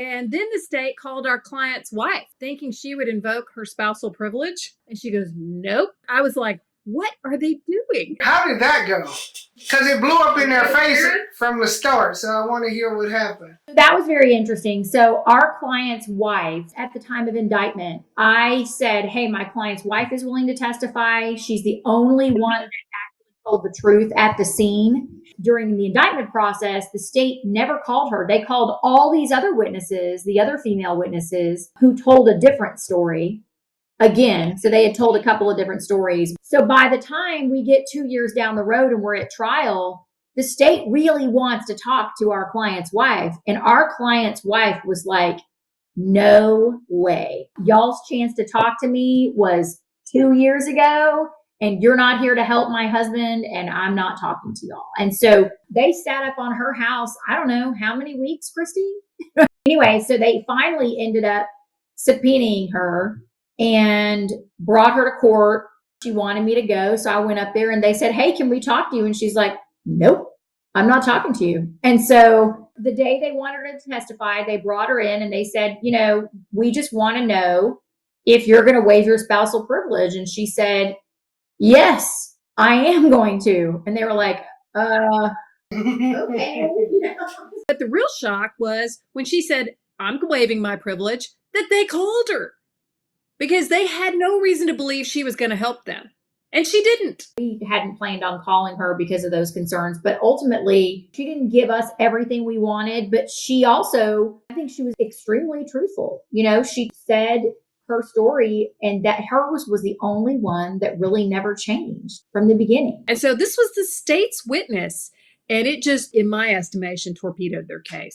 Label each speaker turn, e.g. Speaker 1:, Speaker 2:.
Speaker 1: And then the state called our client's wife, thinking she would invoke her spousal privilege. And she goes, nope. I was like, what are they doing?
Speaker 2: How did that go? Because it blew up in their face from the start. So I want to hear what happened.
Speaker 3: That was very interesting. So our client's wife, at the time of indictment, I said, hey, my client's wife is willing to testify. She's the only one that actually told the truth at the scene. During the indictment process, the state never called her. They called all these other witnesses, the other female witnesses, who told a different story. Again, so they had told a couple of different stories. So by the time we get 2 years down the road and we're at trial, the state really wants to talk to our client's wife. And our client's wife was like, no way. Y'all's chance to talk to me was 2 years ago, and you're not here to help my husband, and I'm not talking to y'all. And so they sat up on her house, I don't know how many weeks, Christy? Anyway, so they finally ended up subpoenaing her and brought her to court. She wanted me to go. So I went up there and they said, hey, can we talk to you? And she's like, nope, I'm not talking to you. And so the day they wanted her to testify, they brought her in and they said, we just want to know if you're going to waive your spousal privilege. And she said, yes, I am going to. And they were like, okay.
Speaker 1: But the real shock was when she said, I'm waiving my privilege, that they called her. Because they had no reason to believe she was going to help them. And she didn't.
Speaker 3: We hadn't planned on calling her because of those concerns. But ultimately, she didn't give us everything we wanted. But she also, I think she was extremely truthful. She said her story and that hers was the only one that really never changed from the beginning.
Speaker 1: And so this was the state's witness. And it just, in my estimation, torpedoed their case.